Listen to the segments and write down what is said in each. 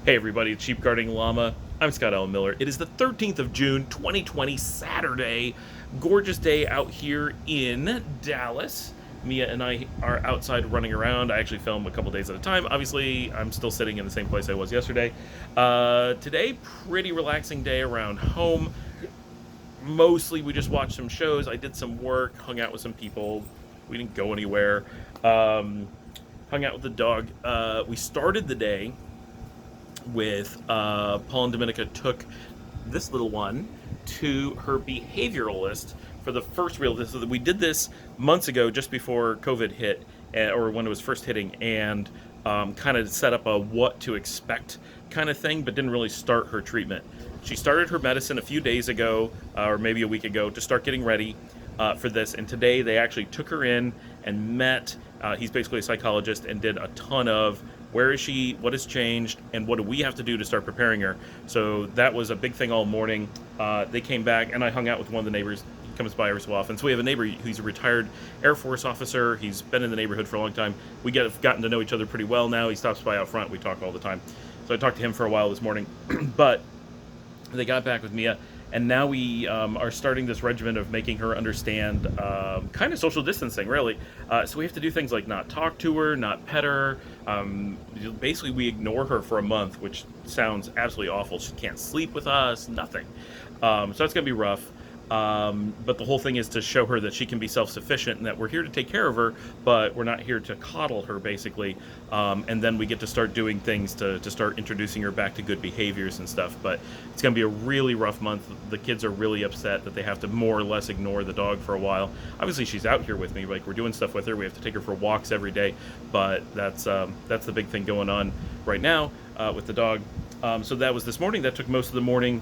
Hey everybody, it's Sheep Guarding Llama. I'm Scott L. Miller. It is the 13th of June, 2020, Saturday. Gorgeous day out here in Dallas. Mia and I are outside running around. I actually film a couple days at a time. Obviously, I'm still sitting in the same place I was yesterday. Today, pretty relaxing day around home. Mostly we just watched some shows. I did some work, hung out with some people. We didn't go anywhere. Um, Hung out with the dog. We started the day with Paul and Dominica took this little one to her behavioralist for the first real. So we did this months ago, just before COVID hit, or when it was first hitting, and kind of set up a what to expect kind of thing, but didn't really start her treatment. She started her medicine a few days ago, or maybe a week ago, to start getting ready for this. And today they actually took her in and met. He's basically a psychologist and did a ton of where is she, what has changed, and what do we have to do to start preparing her. So that was a big thing all morning. They came back, and I hung out with one of the neighbors. He comes by every so often. So we have a neighbor who's a retired Air Force officer. He's been in the neighborhood for a long time. We have gotten to know each other pretty well now. He stops by out front. We talk all the time. So I talked to him for a while this morning. But they got back with Mia, and now we are starting this regimen of making her understand kind of social distancing, really. So we have to do things like not talk to her, not pet her. Basically, we ignore her for a month, which sounds absolutely awful. She can't sleep with us, nothing. So that's going to be rough. But the whole thing is to show her that she can be self-sufficient and that we're here to take care of her, but we're not here to coddle her, basically. And then we get to start doing things to start introducing her back to good behaviors and stuff. But it's going to be a really rough month. The kids are really upset that they have to more or less ignore the dog for a while. Obviously, she's out here with me. Like, we're doing stuff with her. We have to take her for walks every day. But that's the big thing going on right now with the dog. So that was this morning. That took most of the morning.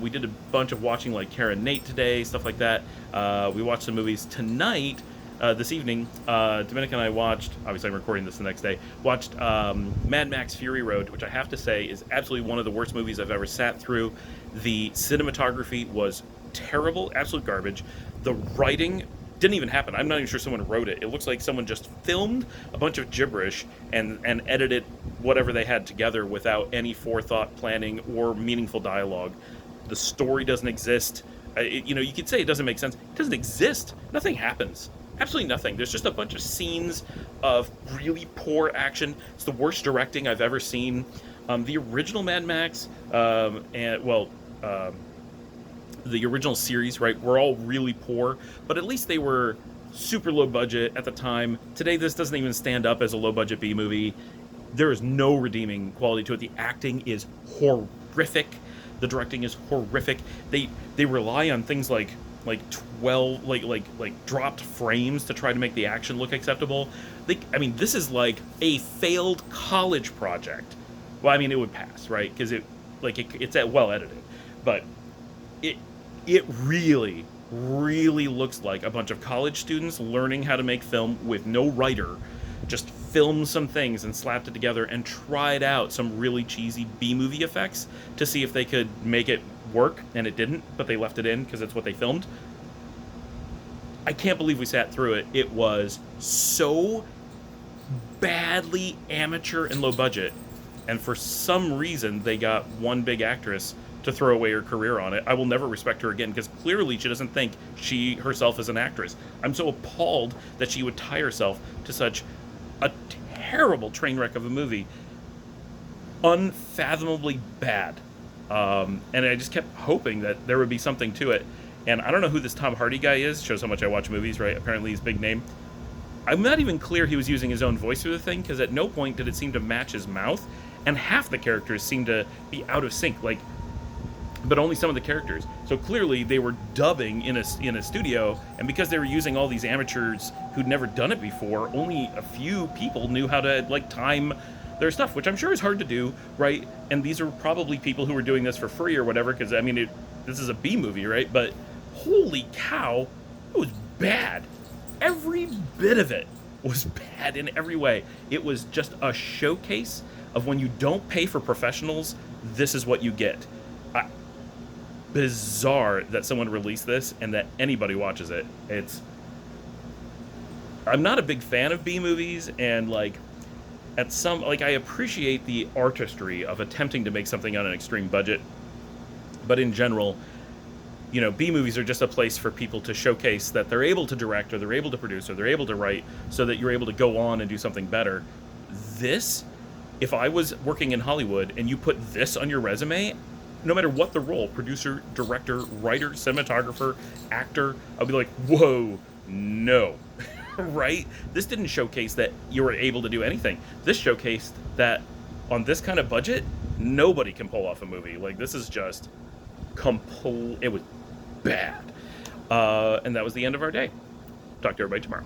We did a bunch of watching, like Karen Nate today, stuff like that. We watched some movies tonight. This evening, Dominica and I watched, obviously I'm recording this the next day, watched Mad Max Fury Road, which I have to say is absolutely one of the worst movies I've ever sat through. The cinematography was terrible, absolute garbage. The writing didn't even happen. I'm not even sure someone wrote it. It looks like someone just filmed a bunch of gibberish and edited whatever they had together without any forethought, planning, or meaningful dialogue. The story doesn't exist. You could say it doesn't make sense. It doesn't exist. Nothing happens. Absolutely nothing. There's just a bunch of scenes of really poor action. It's the worst directing I've ever seen. The original Mad Max, the original series, right, were all really poor, but at least they were super low budget at the time. Today, this doesn't even stand up as a low budget B movie. There is no redeeming quality to it. The acting is horrific. The directing is horrific. They rely on things like 12 dropped frames to try to make the action look acceptable. This is like a failed college project. Well, I mean, it would pass, right? Because it's well edited, but it really, really looks like a bunch of college students learning how to make film with no writer, just filmed some things and slapped it together and tried out some really cheesy B-movie effects to see if they could make it work, and it didn't, but they left it in because it's what they filmed. I can't believe we sat through it. It was so badly amateur and low budget, and for some reason they got one big actress to throw away her career on it. I will never respect her again because clearly she doesn't think she herself is an actress. I'm so appalled that she would tie herself to such a terrible train wreck of a movie. Unfathomably bad. And I just kept hoping that there would be something to it. And I don't know who this Tom Hardy guy is. Shows how much I watch movies, right? Apparently he's a big name. I'm not even clear he was using his own voice for the thing, because at no point did it seem to match his mouth. And half the characters seem to be out of sync. But only some of the characters. So clearly they were dubbing in a studio, and because they were using all these amateurs who'd never done it before, only a few people knew how to time their stuff, which I'm sure is hard to do, right? And these are probably people who were doing this for free or whatever, because this is a B movie, right? But holy cow, it was bad. Every bit of it was bad in every way. It was just a showcase of when you don't pay for professionals, this is what you get. Bizarre that someone released this and that anybody watches it. I'm not a big fan of B movies, and at some, like, I appreciate the artistry of attempting to make something on an extreme budget, but in general, B movies are just a place for people to showcase that they're able to direct, or they're able to produce, or they're able to write, so that you're able to go on and do something better. This, if I was working in Hollywood and you put this on your resume, no matter what the role, producer, director, writer, cinematographer, actor, I'd be like, whoa, no. Right? This didn't showcase that you were able to do anything. This showcased that on this kind of budget, nobody can pull off a movie. Like, this is just complete. It was bad. And that was the end of our day. Talk to everybody tomorrow.